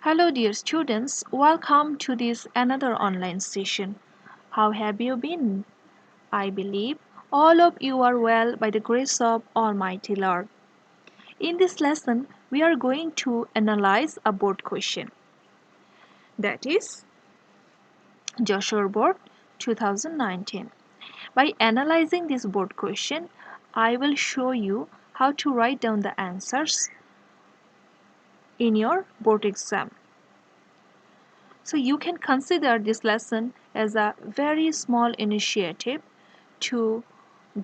Hello dear students, welcome to this another online session. How have you been? I believe all of you are well by the grace of Almighty Lord. In this lesson, we are going to analyze a board question. That is Joshua Board 2019. By analyzing this board question, I will show you how to write down the answers in your board exam. So you can consider this lesson as a very small initiative to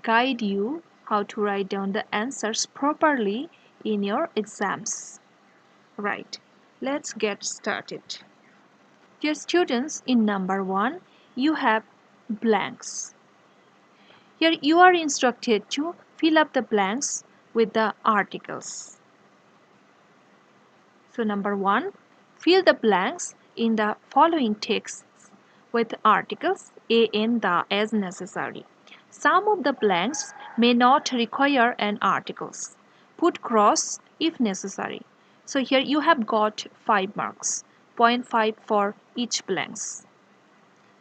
guide you how to write down the answers properly in your exams. Right, let's get started. Dear students, in number 1, you have blanks. Here you are instructed to fill up the blanks with the articles. So number 1, fill the blanks in the following texts with articles a and the as necessary. Some of the blanks may not require an articles. Put cross if necessary. So here you have got 5 marks, 0.5 for each blanks.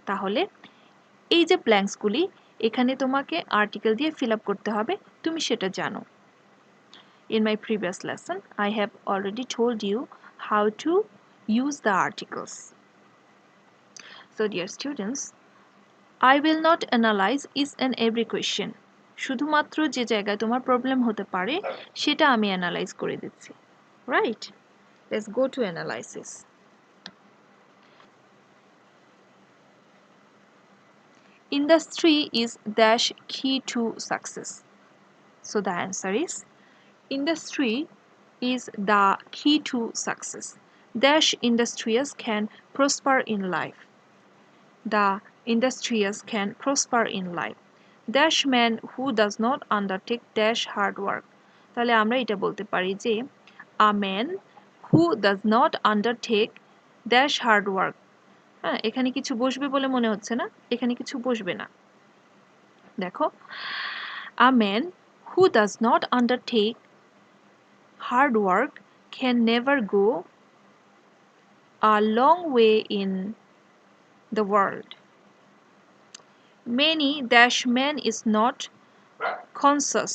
তাহলে এই যে ব্ল্যাঙ্কসগুলি এখানে তোমাকে article দিয়ে fill up করতে হবে, তুমি সেটা জানো। In my previous lesson, I have already told you how to use the articles. So dear students, I will not analyze each and every question. শুধুমাত্র যে জায়গায় তোমার প্রবলেম হতে পারে সেটা আমি অ্যানালাইজ করে দিচ্ছি। Right? Let's go to analysis. Industry is dash key to success. So the answer is industry is the key to success. Dash industrious can prosper in life. The industrious can prosper in life. Dash man who does not undertake dash hard work. তাহলে আমরা এটা বলতে পারি যে a man who does not undertake dash hard work. হ্যাঁ, এখানে কিছু বসবে বলে মনে হচ্ছে না, এখানে কিছু বসবে না। দেখো, a man who does not undertake hard work can never go a long way in the world. Many dash man is not conscious.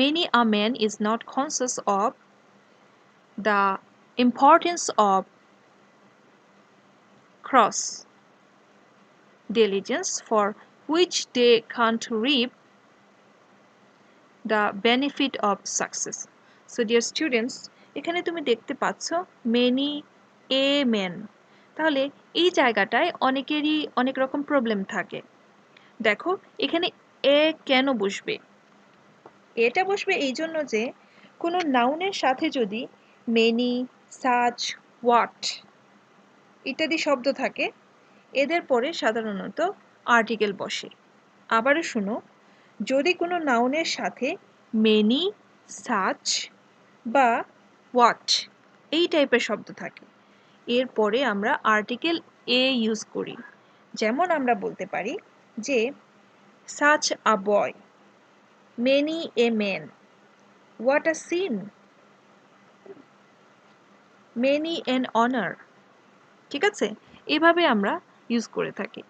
Many a man is not conscious of the importance of cross diligence for which they can't reap the benefit of success. So dear students, এখানে তুমি দেখতে পাচ্ছ many a men. তাহলে এই জায়গাটায় অনেকেরই অনেক রকম প্রবলেম থাকে। দেখো এখানে এ কেন বসবে? এটা বসবে এই জন্য যে কোনো নাউনের সাথে যদি মেনি, সাচ, হোয়াট ইত্যাদি শব্দ থাকে এদের পরে সাধারণত আর্টিকেল বসে। আবারও শুনো, যদি কোনো নাউনের সাথে মেনি, সাচ বা হোয়াট এই টাইপের শব্দ থাকে এরপরে আমরা আর্টিকেল এ ইউজ করি। যেমন আমরা বলতে পারি যে such a boy, many a man, what a scene, many an honor. ঠিক আছে, এভাবে আমরা ইউজ করে থাকি।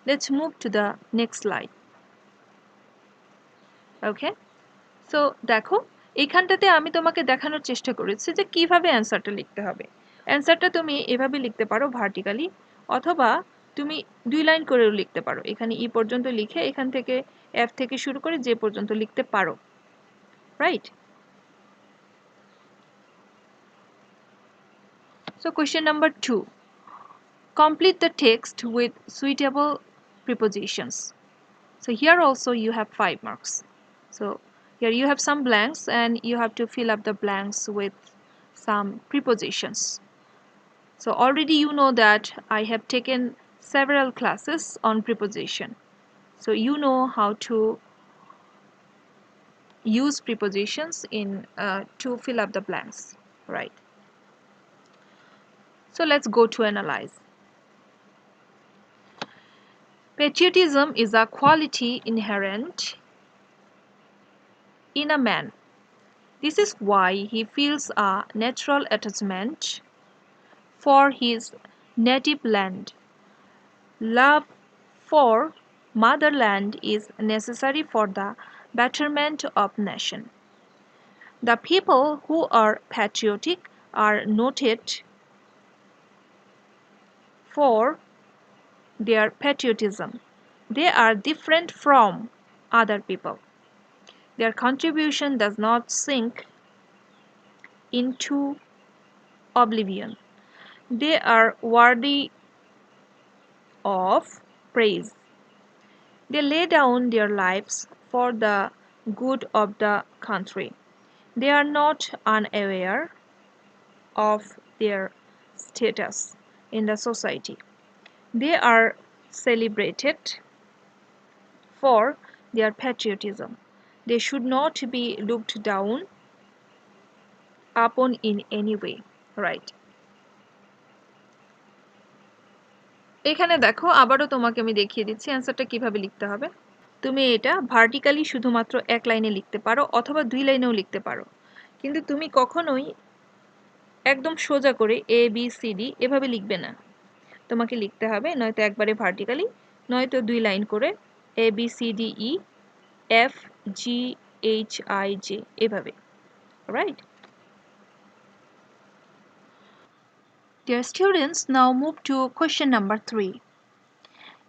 Let's move to the next slide. Okay, so দেখো এইখানটাতে আমি তোমাকে দেখানোর চেষ্টা করেছি যে কিভাবে অ্যান্সারটা লিখতে হবে। অ্যান্সারটা তুমি এভাবে লিখতে পারো ভার্টিক্যালি, অথবা তুমি 2 লাইন করেও লিখতে পারো। এখানে ই পর্যন্ত লিখে এখান থেকে এফ থেকে শুরু করে যে পর্যন্ত লিখতে পারো। Right? So question number 2. Complete the text with suitable prepositions. So here also you have 5 marks. So here you have some blanks and you have to fill up the blanks with some prepositions. So already you know that I have taken several classes on preposition. So you know how to use prepositions in to fill up the blanks, right? So let's go to analyze. Patriotism is a quality inherent in a man. This is why he feels a natural attachment for his native land. Love for motherland is necessary for the betterment of nation. The people who are patriotic are noted for their patriotism. They are different from other people. Their contribution does not sink into oblivion. They are worthy of praise. They lay down their lives for the good of the country. They are not unaware of their status in the society. They are celebrated for their patriotism. They should not be looked down upon in any way. Right. এখানে দেখো আবারও তোমাকে আমি দেখিয়ে দিচ্ছি অ্যান্সারটা কিভাবে লিখতে হবে। তুমি এটা ভার্টিক্যালি শুধুমাত্র এক লাইনে লিখতে পারো অথবা দুই লাইনেও লিখতে পারো, কিন্তু তুমি কখনোই একদম সোজা করে এ বি সি ডি এভাবে লিখবে না। তোমাকে লিখতে হবে নয়তো একবারে ভার্টিক্যালি, নয়তো দুই লাইন করে A B C D E F G H I J এভাবে। Right? Dear students, now move to question number 3.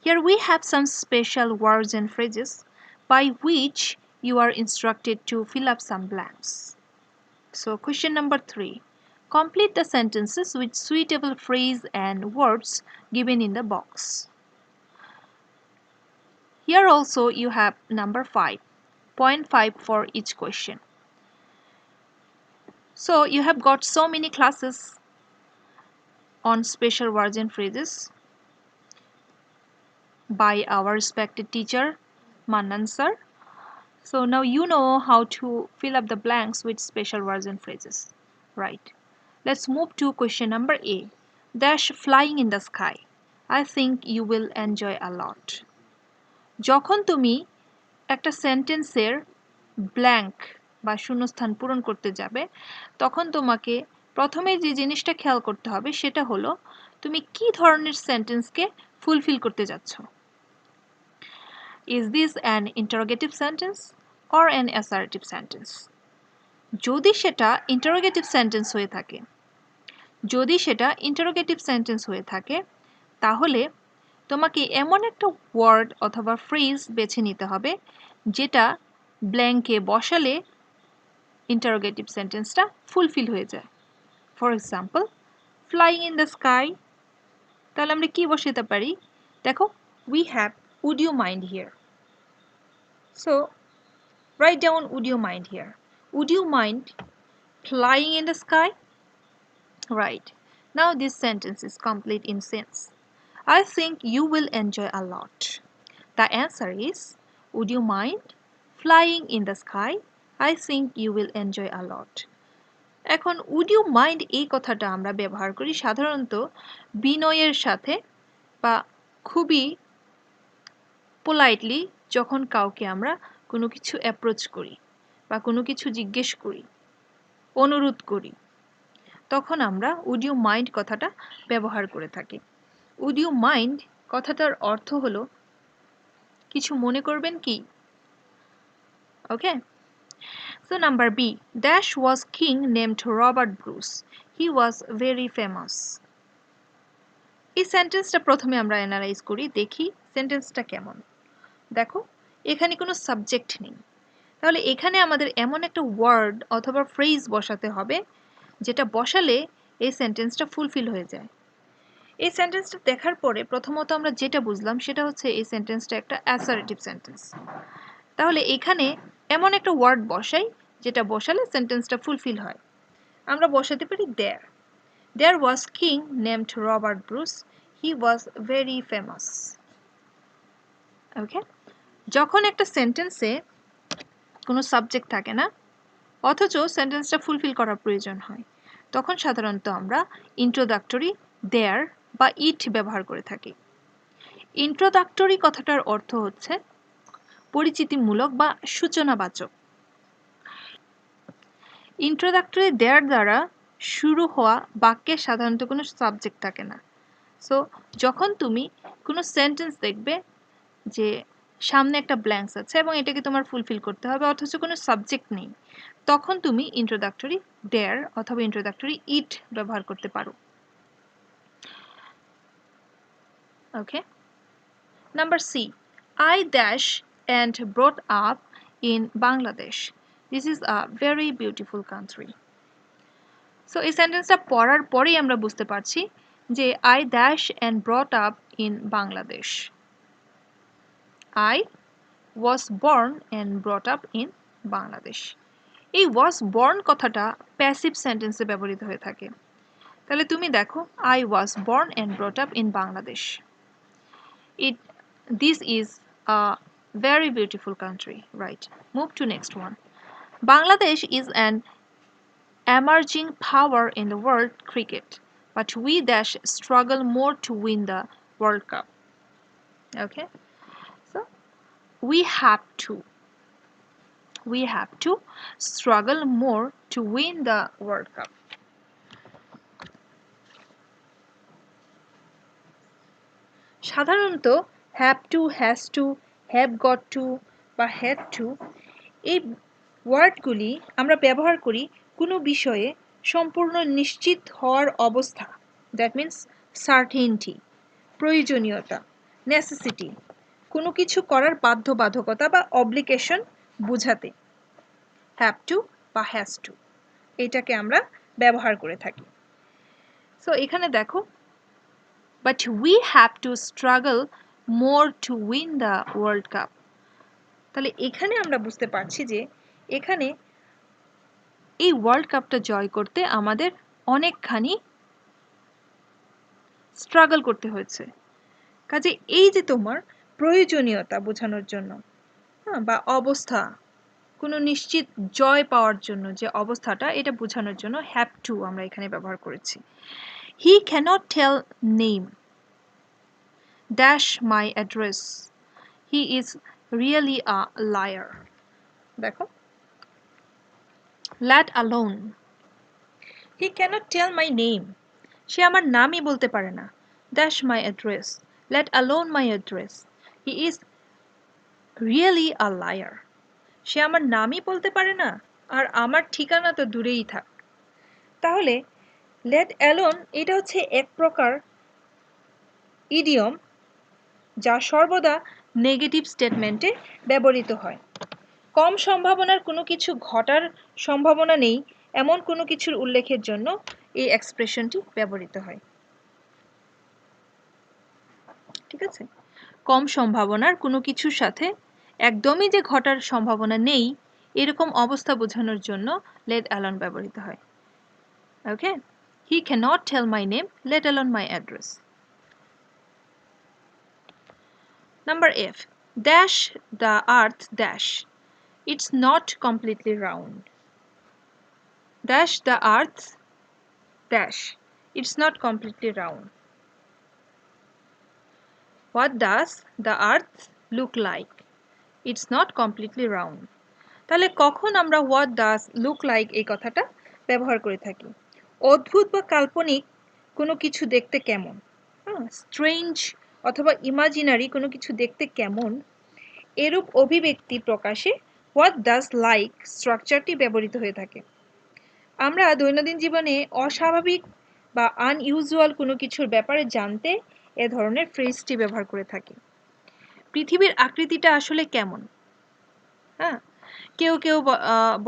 Here we have some special words and phrases by which you are instructed to fill up some blanks. So question number 3. Complete the sentences with suitable phrase and words given in the box. Here also you have number 5, 0.5 for each question. So you have got so many classes on special words and phrases by our respected teacher Mannan sir. So now you know how to fill up the blanks with special words and phrases. Right. Let's move to question number A. Dash flying in the sky. I think you will enjoy a lot. যখন তুমি একটা সেন্টেন্সের blank বা শূন্যস্থান পূরণ করতে যাবে তখন তোমাকে প্রথমে যে জিনিসটা খেয়াল করতে হবে সেটা হলো তুমি কি ধরনের সেন্টেন্সকে ফুলফিল করতে যাচ্ছ। Is this an interrogative sentence or an assertive sentence? যদি সেটা interrogative sentence হয়ে থাকে তাহলে তোমাকে এমন একটা ওয়ার্ড অথবা ফ্রেজ বেছে নিতে হবে যেটা ব্ল্যাঙ্কে বসালে ইন্টারোগেটিভ সেন্টেন্সটা ফুলফিল হয়ে যায়। For example, flying in the sky, তাহলে আমরা কি বসাতে পারি? দেখো, we have would you mind here. So write down would you mind here. Would you mind flying in the sky? Right. Now this sentence is complete in sense. I think you will enjoy a lot. The answer is, would you mind flying in the sky? I think you will enjoy a lot. এখন would you mind এই কথাটা আমরা ব্যবহার করি সাধারণত বিনয়ের সাথে বা খুবই পোলাইটলি যখন কাউকে আমরা কোনো কিছু অ্যাপ্রোচ করি বা কোনো কিছু জিজ্ঞেস করি, অনুরোধ করি, তখন আমরা would you mind কথাটা ব্যবহার করে থাকি। would you mind কথাটার অর্থ হলো কিছু মনে করবেন কি? Okay. So number B. Dash was king named Robert Bruce. He was very famous. এই সেন্টেন্সটা প্রথমে আমরা অ্যানালাইজ করি, দেখি সেন্টেন্সটা কেমন। দেখো, এখানে কোনো সাবজেক্ট নেই, তাহলে এখানে আমাদের এমন একটা ওয়ার্ড অথবা ফ্রেজ বসাতে হবে যেটা বসালে এই সেন্টেন্সটা ফুলফিল হয়ে যায়। এই সেন্টেন্সটা দেখার পরে প্রথমত আমরা যেটা বুঝলাম সেটা হচ্ছে এই সেন্টেন্সটা একটা অ্যাসার্টিভ সেন্টেন্স। তাহলে এখানে এমন একটা ওয়ার্ড বসাই যেটা বসালে সেন্টেন্সটা ফুলফিল হয়। আমরা বসাতে পারি there. There was king named Robert Bruce, he was very famous. Okay, যখন একটা সেন্টেন্সে কোনো সাবজেক্ট থাকে না অথচ সেন্টেন্সটা ফুলফিল করার প্রয়োজন হয় তখন সাধারণত আমরা ইন্ট্রোডাক্টরি দেয়ার বা ইট ব্যবহার করে থাকি। ইন্ট্রোডাক্টরি কথাটার অর্থ হচ্ছে পরিচিতিমূলক বা সূচনাবাচক। ইন্ট্রোডাক্টরি দেয়ার দ্বারা শুরু হওয়া বাক্যে সাধারণত কোনো সাবজেক্ট থাকে না। সো যখন তুমি কোনো সেন্টেন্স দেখবে যে সামনে একটা ব্ল্যাঙ্কস আছে এবং এটাকে তোমার ফুলফিল করতে হবে অথচ কোনো সাবজেক্ট নেই, তখন তুমি ইন্ট্রোডাক্টরি দেয়ার অথবা ইন্ট্রোডাক্টরি ইট ব্যবহার করতে পারো। Okay, number C, I dash and brought up in Bangladesh. This is a very beautiful country. So এই সেন্টেন্সটা পড়ার পরেই আমরা বুঝতে পারছি যে I dash and brought up in Bangladesh. I was born and brought up in Bangladesh. এই was born কথাটা প্যাসিভ সেন্টেন্সে ব্যবহৃত হয়ে থাকে। তাহলে তুমি দেখো I was born and brought up in Bangladesh. This is a very beautiful country, right? Move to next one. Bangladesh is an emerging power in the world cricket, but we dash struggle more to win the World Cup. Okay, so we have to struggle more to win the World Cup. সাধারণত have to, has to, have got to বা had to এই ওয়ার্ডগুলি আমরা ব্যবহার করি কোনো বিষয়ে সম্পূর্ণ নিশ্চিত হওয়ার অবস্থা, দ্যাট মিন্স সার্টেনটি, প্রয়োজনীয়তা, নেসেসিটি, কোনো কিছু করার বাধ্যবাধকতা বা অব্লিগেশন বোঝাতে হ্যাভ টু বা হ্যাজ টু এটাকে আমরা ব্যবহার করে থাকি। সো এখানে দেখো but we have to struggle more to win the World Cup. তাহলে এখানে আমরা বুঝতে পারছি যে এখানে এই ওয়ার্ল্ড কাপটা জয় করতে আমাদের অনেকখানি স্ট্রাগল করতে হয়েছে। কাজে এই যে তোমার প্রয়োজনীয়তা বোঝানোর জন্য বা অবস্থা, কোনো নিশ্চিত জয় পাওয়ার জন্য যে অবস্থাটা এটা বোঝানোর জন্য হ্যাভ টু আমরা এখানে ব্যবহার করেছি। He cannot tell name dash my address. He is really a liar. দেখো, let alone, he cannot tell my name, সে আমার নামই বলতে পারে না, dash my address, let alone my address, he is really a liar, সে আমার নামই বলতে পারে না আর আমার ঠিকানা তো দূরেই থাক। তাহলে let alone এটা হচ্ছে এক প্রকার ইডিয়ম যা সর্বদা নেগেটিভ স্টেটমেন্টে ব্যবহৃত হয়। কম সম্ভাবনার কোনো কিছু ঘটার সম্ভাবনা নেই এমন কোনো কিছুর উল্লেখের জন্য এই এক্সপ্রেশনটি ব্যবহৃত হয়। ঠিক আছে, কম সম্ভাবনার কোনো কিছুর সাথে একদমই যে ঘটার সম্ভাবনা নেই এরকম অবস্থা বোঝানোর জন্য let alone ব্যবহৃত হয়। ওকে, he cannot tell my name, let alone my address. Number F, dash the earth dash, it's not completely round. Dash the earth dash, it's not completely round. What does the earth look like? It's not completely round. তাহলে কখন আমরা what does look like এই কথাটা ব্যবহার করে থাকি? অদ্ভুত বা কাল্পনিক কোনো কিছু দেখতে কেমন, স্ট্রেঞ্জ অথবা ইমাজিনারি কোনো কিছু দেখতে কেমন, এরূপ অভিব্যক্তি প্রকাশে what does like স্ট্রাকচারটি ব্যবহৃত হয়ে থাকে। আমরা দৈনন্দিন জীবনে অস্বাভাবিক বা আনইউজুয়াল কোনো কিছুর ব্যাপারে জানতে এ ধরনের ফ্রেজটি ব্যবহার করে থাকি। পৃথিবীর আকৃতিটা আসলে কেমন? কেউ কেউ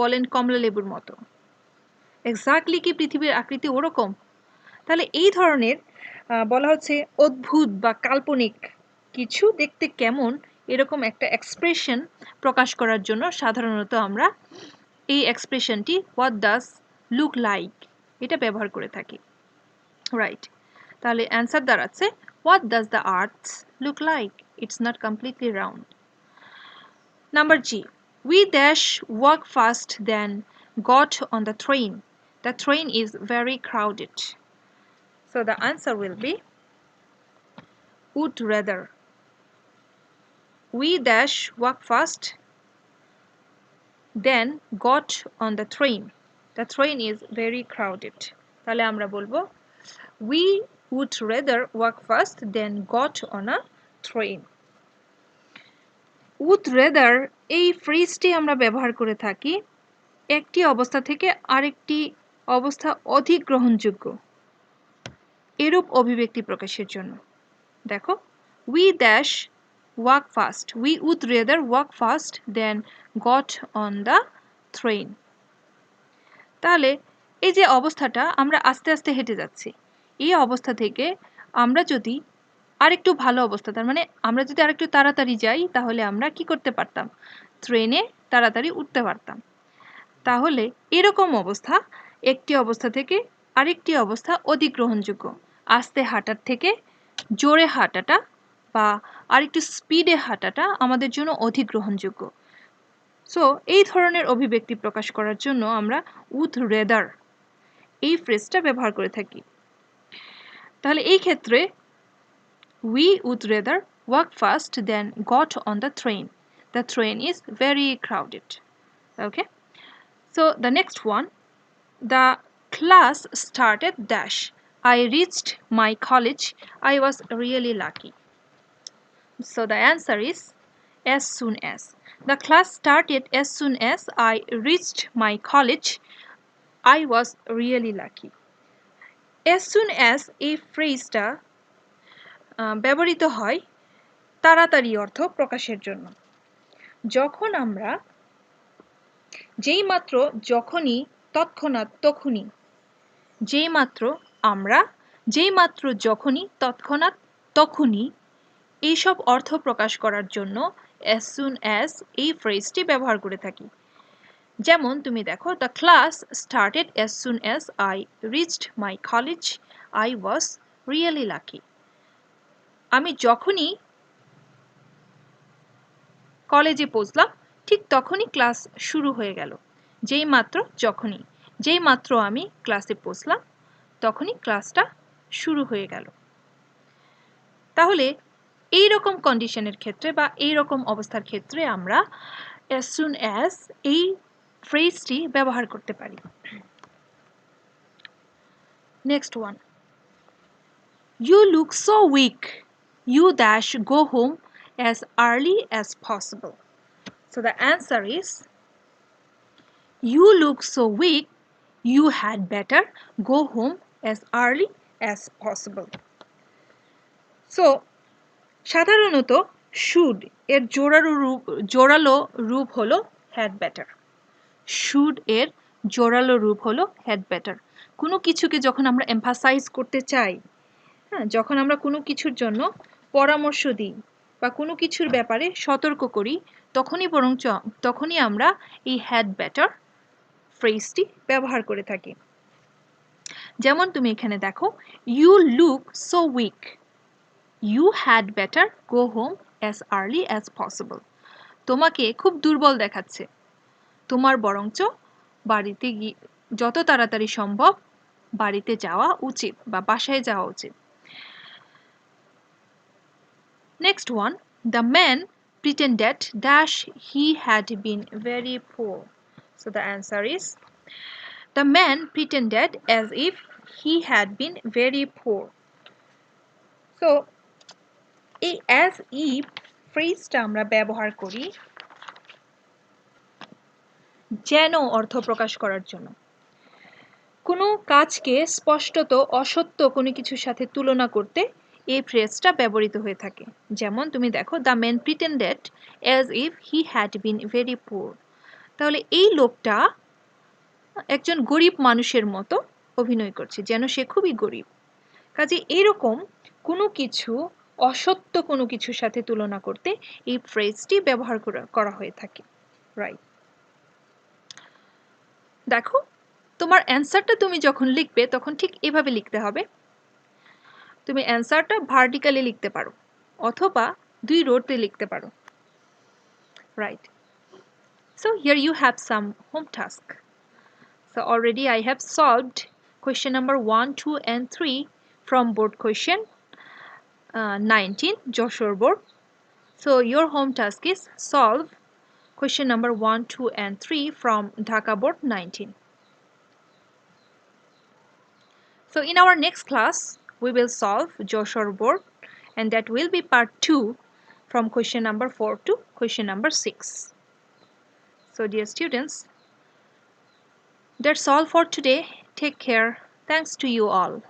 বলেন কমলা লেবুর মতো। এক্স্যাক্টলি কি পৃথিবীর আকৃতি ওরকম? তাহলে এই ধরনের বলা হচ্ছে অদ্ভুত বা কাল্পনিক কিছু দেখতে কেমন এরকম একটা এক্সপ্রেশন প্রকাশ করার জন্য সাধারণত আমরা এই এক্সপ্রেশনটি what does look like এটা ব্যবহার করে থাকি। রাইট, তাহলে অ্যান্সার দাঁড়াচ্ছে what does the earth look like? It's not completely round. Number G, we dash walk fast then got on the train. The train is very crowded. So the answer will be would rather. We dash walk fast then got on the train. The train is very crowded. তাহলে আমরা বলবো we would rather walk fast than got on a train. would rather এই ফ্রেজটি আমরা ব্যবহার করে থাকি একটি অবস্থা থেকে আরেকটি অবস্থা অধিক গ্রহণযোগ্য এরূপ অভিব্যক্তি প্রকাশের জন্য। দেখো we dash walk fast, we would rather walk fast than got on the train. তাহলে এই যে অবস্থাটা আমরা আস্তে আস্তে হেঁটে যাচ্ছি এই অবস্থা থেকে আমরা যদি আরেকটু ভালো অবস্থা তার মানে আমরা যদি আরেকটু তাড়াতাড়ি যাই তাহলে আমরা কি করতে পারতাম ট্রেনে তাড়াতাড়ি উঠতে পারতাম। তাহলে এরকম অবস্থা একটি অবস্থা থেকে আরেকটি অবস্থা অধিক গ্রহণযোগ্য আস্তে হাঁটার থেকে জোরে হাঁটাটা বা আরেকটু স্পিডে হাঁটাটা আমাদের জন্য অধিক গ্রহণযোগ্য। সো এই ধরনের অভিব্যক্তি প্রকাশ করার জন্য আমরা would rather এই ফ্রেজটা ব্যবহার করে থাকি। তাহলে এই ক্ষেত্রে we would rather walk fast than got on the train. The train is very crowded. Okay, so the next one, the class started dash, I reached my college, I was really lucky. So the answer is as soon as. The class started as soon as I reached my college, I was really lucky. As soon as এই ফ্রেজটা ব্যবহৃত হয় তাড়াতাড়ি অর্থ প্রকাশের জন্য। যখন আমরা যেই মাত্র যখনই তৎক্ষণাৎ তখনই যেই মাত্র আমরা যেই মাত্র যখনই তৎক্ষণাৎ তখনই এইসব অর্থ প্রকাশ করার জন্য as soon as এই ফ্রেজটি ব্যবহার করে থাকি। যেমন তুমি দেখো the class started as soon as I reached my college, I was really lucky. আমি যখনই কলেজে পৌঁছলাম ঠিক তখনই ক্লাস শুরু হয়ে গেল। যেই মাত্র আমি ক্লাসে পৌঁছলাম তখনই ক্লাসটা শুরু হয়ে গেল। তাহলে এই রকম কন্ডিশনের ক্ষেত্রে বা এই রকম অবস্থার ক্ষেত্রে আমরা as soon as এই ফ্রেজটি ব্যবহার করতে পারি। Next one, you look so weak, you dash go home as early as possible. So the answer is you look so weak, you had better go home as early as possible. So সাধারণত should এর জোরালো রূপ হলো had better. should এর জোরালো রূপ হলো had better. কোনো কিছুকে যখন আমরা এমফাসাইজ করতে চাই, হ্যাঁ, যখন আমরা কোনো কিছুর জন্য পরামর্শ দিই বা কোনো কিছুর ব্যাপারে সতর্ক করি তখনই আমরা এই had better ফ্রেজটি ব্যবহার করে থাকি। যেমন তুমি এখানে দেখো you look so weak, you had better go home as early as possible. তোমাকে খুব দুর্বল দেখাচ্ছে, তোমার বরঞ্চ বাড়িতে যত তাড়াতাড়ি সম্ভব বাড়িতে যাওয়া উচিত বা বাসায় যাওয়া উচিত। Next one, the man pretended dash he had been very poor. So the answer is the man pretended as if he had been very poor. So এই as if ফ্রেজটা আমরা ব্যবহার করি যেন অর্থ প্রকাশ করার জন্য। কোনো কাজকে স্পষ্টত অসত্য কোনো কিছুর সাথে তুলনা করতে এই ফ্রেজটা ব্যবহৃত হয়ে থাকে। যেমন তুমি দেখো the man pretended as if he had been very poor. তাহলে এই লোকটা একজন গরিব মানুষের মতো অভিনয় করছে যেন সে খুবই গরিব। কাজে এরকম কোনো কিছু অসত্য কোনো কিছুর সাথে তুলনা করতে এই ফ্রেজটি ব্যবহার করা হয়ে থাকে। রাইট, দেখো তোমার অ্যান্সারটা তুমি যখন লিখবে তখন ঠিক এভাবে লিখতে হবে। তুমি অ্যান্সারটা ভার্টিক্যালি লিখতে পারো অথবা দুই রোতে লিখতে পারো। Right, so here you have some home task. So already I have solved question number 1, 2 and 3 from board question 19 Joshore board. So your home task is solve question number 1, 2 and 3 from Dhaka board 19. So in our next class, we will solve Joshua board, and that will be part 2 from question number 4 to question number 6. So dear students, that's all for today. Take care. Thanks to you all.